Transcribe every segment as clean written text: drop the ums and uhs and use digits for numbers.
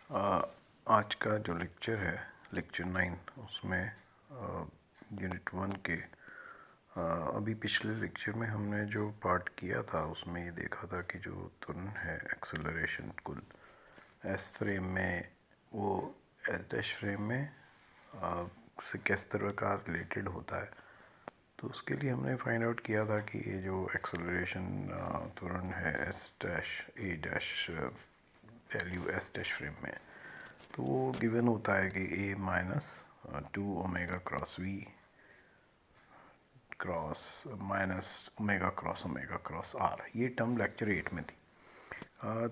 आ, आज का जो लेक्चर है लेक्चर 9 उसमें यूनिट 1 के अभी पिछले लेक्चर में हमने जो पार्ट किया था उसमें ये देखा था कि जो त्वरण है एक्सेलरेशन कुल एस फ्रेम में वो एस डैश फ्रेम में से किस तरह का रिलेटेड होता है। तो उसके लिए हमने फाइंड आउट किया था कि ये जो एक्सेलरेशन त्वरण है S dash A dash value S dash frame में, तो वो गिवन होता है कि A minus 2 omega cross V cross minus omega cross R. ये टर्म लेक्चर 8 में थी।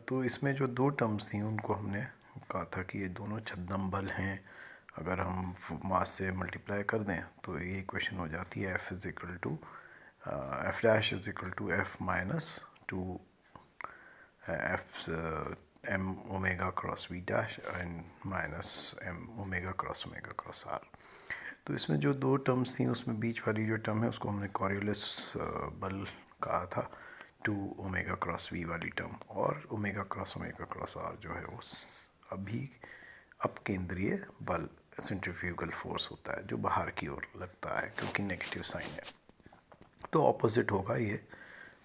तो इसमें जो दो टर्म्स थी उनको हमने कहा था कि ये दोनों छद्म बल हैं। अगर हम मास से मल्टीप्लाई कर दें तो ये इक्वेशन हो जाती है F is equal to F dash is equal to F minus two F M omega cross V dash and minus M omega cross R. तो इसमें जो दो टर्म्स थी उसमें बीच वाली जो टर्म है उसको हमने कॉरियोलिस बल कहा था, 2 ओमेगा क्रॉस वी वाली टर्म, और ओमेगा क्रॉस आर जो है वो अभी अपकेंद्रीय बल सेंट्रीफ्यूगल फोर्स होता है जो बाहर की ओर लगता है क्योंकि नेगेटिव साइन है। तो ऑपोजिट होगा ये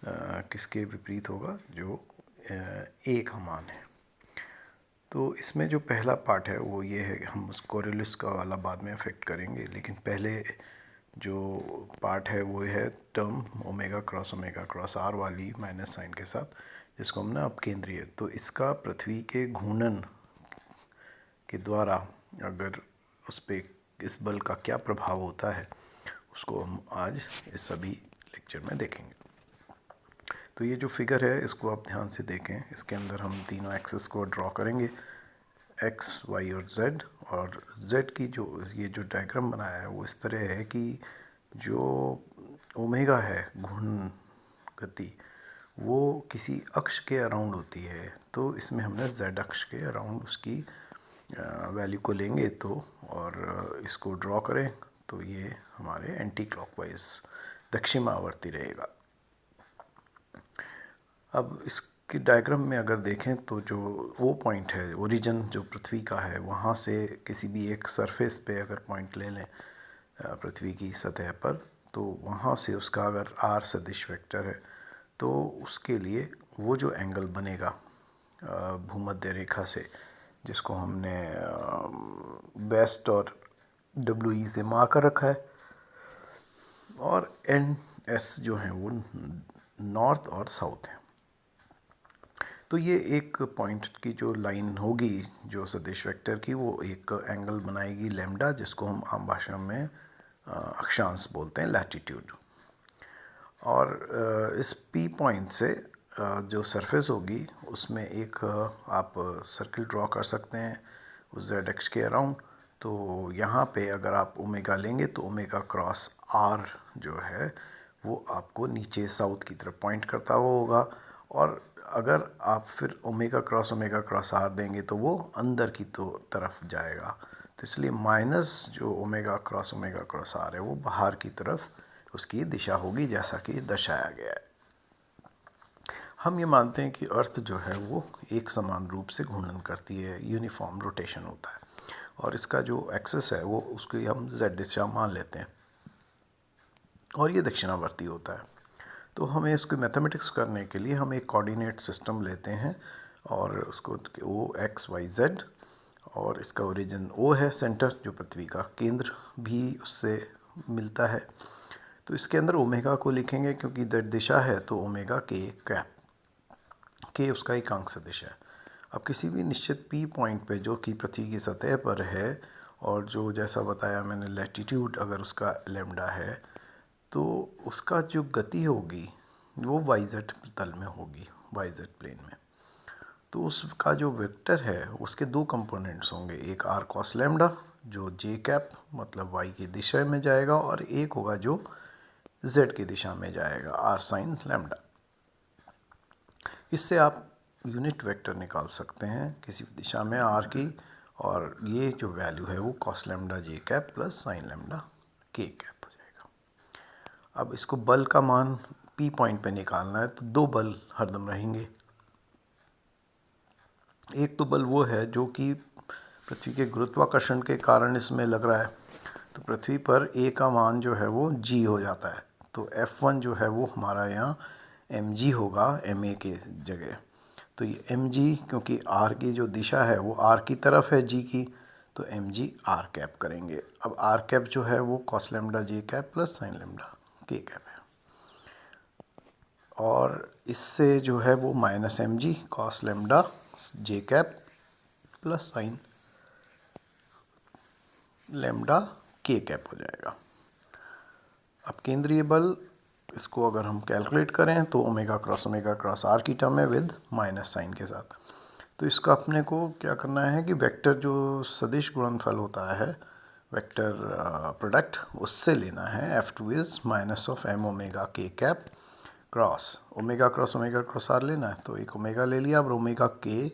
किसके विपरीत होगा, जो ए का मान है। तो इसमें जो पहला पार्ट है वो ये है कि हम उस कोरियोलिस का वाला बाद में अफेक्ट करेंगे, लेकिन पहले जो पार्ट है वो है टर्म ओमेगा क्रॉस आर वाली माइनस साइन के साथ, जिसको हमने अपकेंद्रीय। तो इसका पृथ्वी के घूर्णन के द्वारा अगर उस पर इस बल का क्या प्रभाव होता है उसको हम आज इस सभी लेक्चर में देखेंगे। तो ये जो फिगर है इसको आप ध्यान से देखें। इसके अंदर हम तीनों एक्सिस को ड्रॉ करेंगे, एक्स वाई और जेड। और जेड की जो ये जो डायग्राम बनाया है वो इस तरह है कि जो ओमेगा है घूर्णन गति वो किसी अक्ष के अराउंड होती है। तो इसमें हमने जेड अक्ष के अराउंड उसकी वैल्यू को लेंगे तो, और इसको ड्रॉ करें तो ये हमारे एंटी क्लॉकवाइज दक्षिणावर्ती रहेगा। अब इसकी डायग्राम में अगर देखें तो जो वो पॉइंट है ओरिजिन जो पृथ्वी का है, वहाँ से किसी भी एक सरफेस पे अगर पॉइंट ले लें पृथ्वी की सतह पर, तो वहाँ से उसका अगर आर सदिश वेक्टर है तो उसके लिए वो जो एंगल बनेगा भूमध्य रेखा से, जिसको हमने वेस्ट और डब्ल्यू ई से मार्क कर रखा है, और एन एस जो है वो नॉर्थ और साउथ है। तो ये एक पॉइंट की जो लाइन होगी जो सदिश वेक्टर की, वो एक एंगल बनाएगी लैम्डा, जिसको हम आम भाषा में अक्षांश बोलते हैं, लैटिट्यूड। और इस पी पॉइंट से जो सरफेस होगी उसमें एक आप सर्किल ड्रॉ कर सकते हैं उस जेड एक्स के अराउंड। तो यहाँ पे अगर आप ओमेगा लेंगे तो ओमेगा क्रॉस आर जो है वो आपको नीचे साउथ की तरफ पॉइंट करता हुआ होगा, और अगर आप फिर ओमेगा क्रॉस आर देंगे तो वो अंदर की तो तरफ जाएगा। तो इसलिए माइनस जो ओमेगा क्रॉस आर है वो बाहर की तरफ उसकी दिशा होगी, जैसा कि दर्शाया गया है। हम ये मानते हैं कि अर्थ जो है वो एक समान रूप से घूर्णन करती है, यूनिफॉर्म रोटेशन होता है, और इसका जो एक्सिस है वो उसकी हम जेड दिशा मान लेते हैं, और ये दक्षिणावर्ती होता है। तो हमें इसको मैथमेटिक्स करने के लिए हम एक कोऑर्डिनेट सिस्टम लेते हैं और उसको ओ एक्स वाई जेड, और इसका ओरिजिन ओ है सेंटर, जो पृथ्वी का केंद्र भी उससे मिलता है। तो इसके अंदर ओमेगा को लिखेंगे क्योंकि जेड दिशा है, तो ओमेगा के कैप के उसका एकांक सदिश है। अब किसी भी निश्चित पी पॉइंट पे जो कि पृथ्वी की सतह पर है, और जो जैसा बताया मैंने लैटिट्यूड अगर उसका लैम्डा है, तो उसका जो गति होगी वो वाई जेड तल में होगी, वाई जेड प्लेन में। तो उसका जो वेक्टर है उसके दो कंपोनेंट्स होंगे, एक आर कॉस लैम्डा जो जे कैप मतलब वाई की दिशा में जाएगा, और एक होगा जो जेड की दिशा में जाएगा, आर साइन लैम्डा। इससे आप यूनिट वेक्टर निकाल सकते हैं किसी भी दिशा में आर की, और ये जो वैल्यू है वो कॉस लैम्डा जे कैप प्लस साइन लैम्डा के कैप हो जाएगा। अब इसको बल का मान पी पॉइंट पे निकालना है, तो दो बल हरदम रहेंगे। एक तो बल वो है जो कि पृथ्वी के गुरुत्वाकर्षण के कारण इसमें लग रहा है। तो पृथ्वी पर ए का मान जो है वो जी हो जाता है। तो F1 जो है वो हमारा यहाँ mg होगा ma के जगह। तो ये mg क्योंकि r की जो दिशा है वो r की तरफ है g की, तो mg r कैप करेंगे। अब r कैप जो है वो cos lambda j cap plus sin lambda k cap है। और इससे जो है वो minus mg cos lambda j cap plus sin lambda k cap हो जाएगा। अब केंद्रीय बल इसको अगर हम कैलकुलेट करें तो ओमेगा क्रॉस आर की टर्म है विद माइनस साइन के साथ। तो इसका अपने को क्या करना है कि वेक्टर जो सदिश गुणनफल होता है, वेक्टर प्रोडक्ट, उससे लेना है। F2 is minus of m omega k cap cross omega cross R लेना है, तो एक ओमेगा ले लिया। अब omega k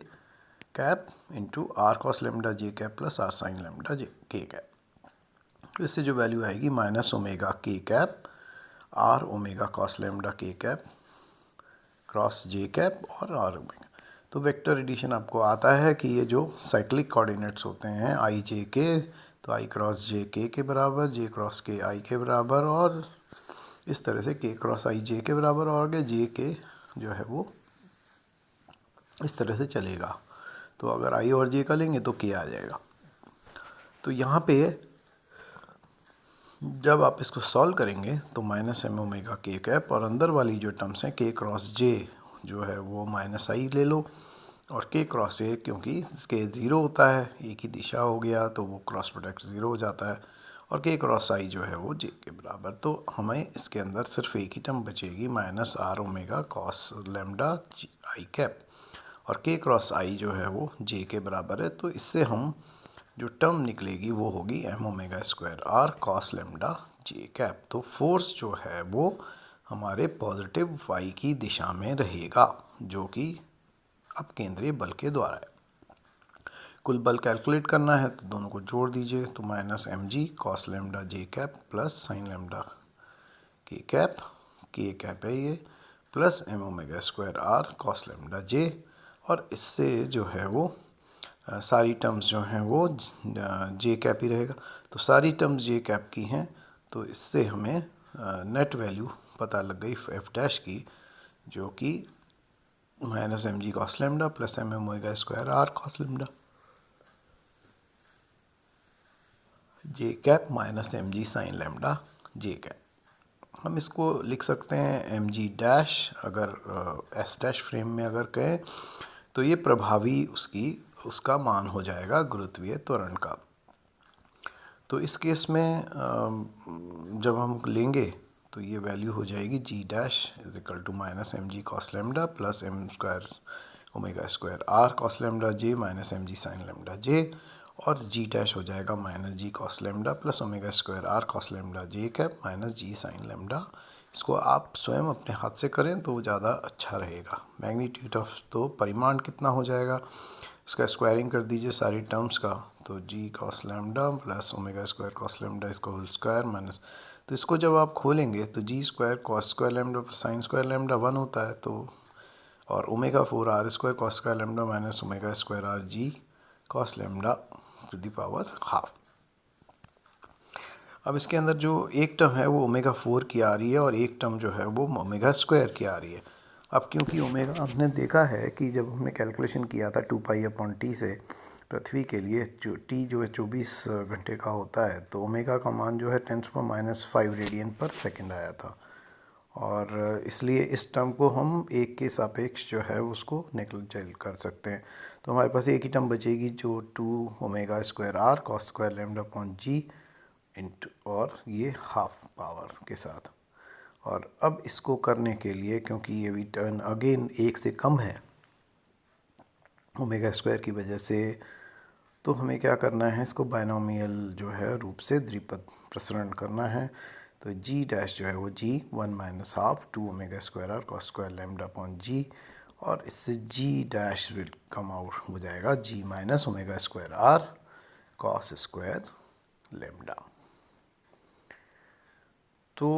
cap into R cos lambda J cap plus R sine lambda J K cap. तो इससे जो वैल्यू आएगी minus omega K cap R omega cos lambda K cap cross J cap और R omega. तो vector addition आपको आता है कि ये जो साइक्लिक कोऑर्डिनेट्स होते हैं आई जे के, तो आई क्रॉस जे के बराबर, जे क्रॉस के आई के बराबर, और इस तरह से के क्रॉस आई जे के बराबर, और आगे जे के जो है वो इस तरह से चलेगा। तो अगर आई और जे का लेंगे तो के आ जाएगा। तो यहाँ पे जब आप इसको सॉल्व करेंगे तो minus M omega K cap, और अंदर वाली जो टर्म्स हैं के क्रॉस जे जो है वो माइनस आई ले लो, और के क्रॉस ए क्योंकि के ज़ीरो होता है, एक ही दिशा हो गया तो वो क्रॉस प्रोडक्ट ज़ीरो हो जाता है, और के क्रॉस आई जो है वो जे के बराबर। तो हमें इसके अंदर सिर्फ एक ही टर्म बचेगी minus R omega cos lambda I cap, और के क्रॉस आई जो है वो जे के बराबर है। तो इससे हम जो टर्म निकलेगी वो होगी M omega square R cos lambda J cap. तो फोर्स जो है वो हमारे पॉजिटिव वाई की दिशा में रहेगा, जो कि अब केंद्रीय बल के द्वारा है। कुल बल कैलकुलेट करना है तो दोनों को जोड़ दीजिए, तो minus M G cos lambda J cap plus sine lambda K cap है ये, plus M omega square R cos lambda J, और इससे जो है वो सारी टर्म्स जो हैं वो जे कैप ही रहेगा। तो सारी टर्म्स जे कैप की हैं, तो इससे हमें नेट वैल्यू पता लग गई एफ डैश की, जो कि minus M G cos lambda plus M omega square R cos lambda J cap minus M G sine lambda J cap. हम इसको लिख सकते हैं एम जी डैश, अगर एस डैश फ्रेम में अगर कहें तो ये प्रभावी उसका मान हो जाएगा गुरुत्वीय त्वरण का। तो इस केस में जब हम लेंगे तो ये वैल्यू हो जाएगी G dash is equal to minus M G cos lambda plus M square omega square R cos lambda J minus M G sine lambda J, और जी डैश हो जाएगा minus G cos lambda plus omega square R cos lambda J cap minus G sine lambda. इसको आप स्वयं अपने हाथ से करें तो ज़्यादा अच्छा रहेगा। मैग्नीट्यूड ऑफ तो परिमाण कितना हो जाएगा, इसका स्क्वायरिंग कर दीजिए सारी टर्म्स का, तो G cos lambda plus omega square cos lambda इसको होल स्क्वायर माइनस, तो इसको जब आप खोलेंगे तो G square cos square lambda plus sine square lambda 1 होता है, तो और omega 4 R square cos square lambda minus omega square R G cos lambda to the power half. अब इसके अंदर जो एक टर्म है वो ओमेगा 4 की आ रही है, और एक टर्म जो है वो ओमेगा स्क्वायर की आ रही है। अब क्योंकि ओमेगा हमने देखा है कि जब हमने कैलकुलेशन किया था 2π/t से पृथ्वी के लिए जो टी जो है 24 घंटे का होता है, तो ओमेगा का मान जो है 10⁻⁵ रेडियन पर सेकंड आया था, और इसलिए इस टर्म को हम एक के सापेक्ष जो है उसको नेगलिजिबल कर सकते हैं। तो हमारे पास एक ही टर्म बचेगी जो 2 omega square R cos square lambda upon G into, और ये हाफ पावर के साथ। और अब इसको करने के लिए क्योंकि ये भी टर्न अगेन एक से कम है ओमेगा स्क्वायर की वजह से, तो हमें क्या करना है, इसको बायनोमियल जो है रूप से द्विपद प्रसरण करना है। तो जी डैश जो है वो G 1 minus half 2 omega square R cos square lambda upon G, और इससे G dash will come out हो जाएगा G minus omega square R cos square lambda. तो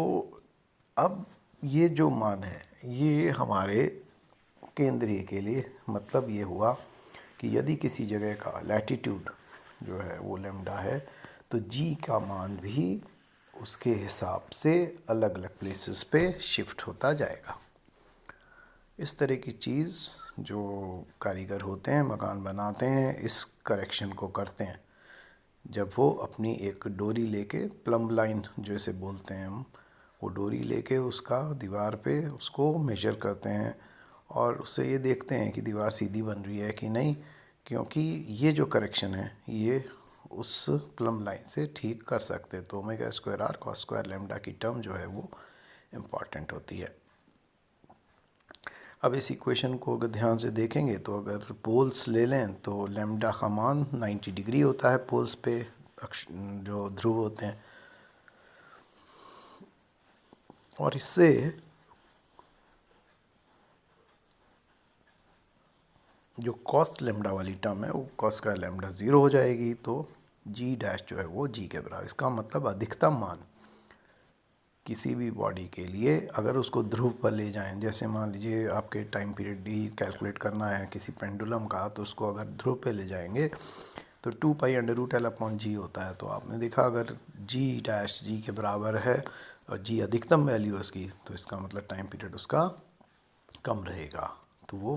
अब ये जो मान है ये हमारे केंद्रीय के लिए मतलब ये हुआ कि यदि किसी जगह का लैटिट्यूड जो है वो लैम्डा है तो जी का मान भी उसके हिसाब से अलग अलग प्लेसेस पे शिफ्ट होता जाएगा। इस तरह की चीज़ जो कारीगर होते हैं, मकान बनाते हैं, इस करेक्शन को करते हैं जब वो अपनी एक डोरी लेके, प्लम्ब लाइन जैसे बोलते हैं हम, वो डोरी लेके उसका दीवार पे उसको मेजर करते हैं और उससे ये देखते हैं कि दीवार सीधी बन रही है कि नहीं, क्योंकि ये जो करेक्शन है ये उस प्लम्ब लाइन से ठीक कर सकते हैं। तो omega square R cos square lambda की टर्म जो है वो इम्पॉर्टेंट होती है। अब इस इक्वेशन को अगर ध्यान से देखेंगे तो अगर पोल्स ले लें तो लैम्डा का मान 90 डिग्री होता है पोल्स पे, जो ध्रुव होते हैं, और इससे जो कॉस लैम्डा वाली टर्म है वो कॉस का लैम्डा 0 हो जाएगी। तो जी डैश जो है वो जी के बराबर। इसका मतलब अधिकतम मान किसी भी बॉडी के लिए अगर उसको ध्रुव पर ले जाएं, जैसे मान लीजिए आपके टाइम पीरियड डी कैलकुलेट करना है किसी पेंडुलम का, तो उसको अगर ध्रुव पे ले जाएंगे तो 2π√L/g होता है। तो आपने देखा अगर जी डैश जी के बराबर है और जी अधिकतम वैल्यू है उसकी, तो इसका मतलब टाइम पीरियड उसका कम रहेगा। तो वो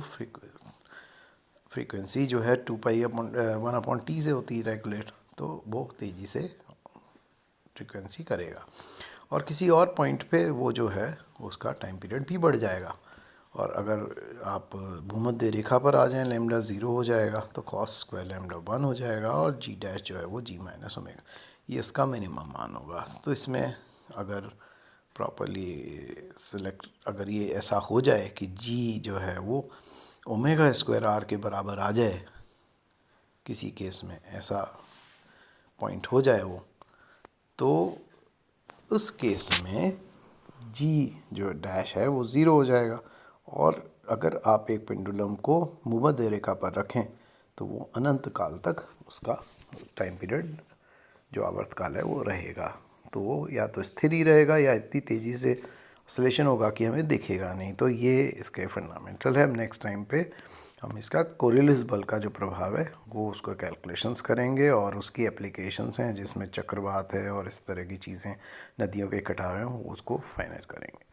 फ्रीक्वेंसी जो है 2π/1/t से होती है रेगुलेट, तो वो तेज़ी से फ्रीक्वेंसी करेगा और किसी और पॉइंट पे वो जो है उसका टाइम पीरियड भी बढ़ जाएगा। और अगर आप भूमध्य रेखा पर आ जाएं लैम्डा 0 हो जाएगा, तो कॉस स्क्वायर लैम्डा 1 हो जाएगा और जी डैश जो है वो जी माइनस ओमेगा, ये उसका मिनिमम मान होगा। तो इसमें अगर प्रॉपरली सिलेक्ट, अगर ये ऐसा हो जाए कि जी जो है वो ओमेगा स्क्वायर आर के बराबर आ जाए, किसी केस में ऐसा पॉइंट हो जाए वो, तो उस केस में जी जो डैश है वो 0 हो जाएगा। और अगर आप एक पेंडुलम को भूमध्य रेखा पर रखें तो वो अनंत काल तक उसका टाइम पीरियड जो आवर्तकाल है वो रहेगा। तो वो या तो स्थिर ही रहेगा या इतनी तेज़ी से ऑसिलेशन होगा कि हमें दिखेगा नहीं। तो ये इसके फंडामेंटल है। नेक्स्ट टाइम पे हम इसका कोरियोलिस बल का जो प्रभाव है वो उसको कैलकुलेशंस करेंगे और उसकी एप्लीकेशंस हैं जिसमें चक्रवात है और इस तरह की चीज़ें, नदियों के कटाव हैं, उसको फाइनल करेंगे।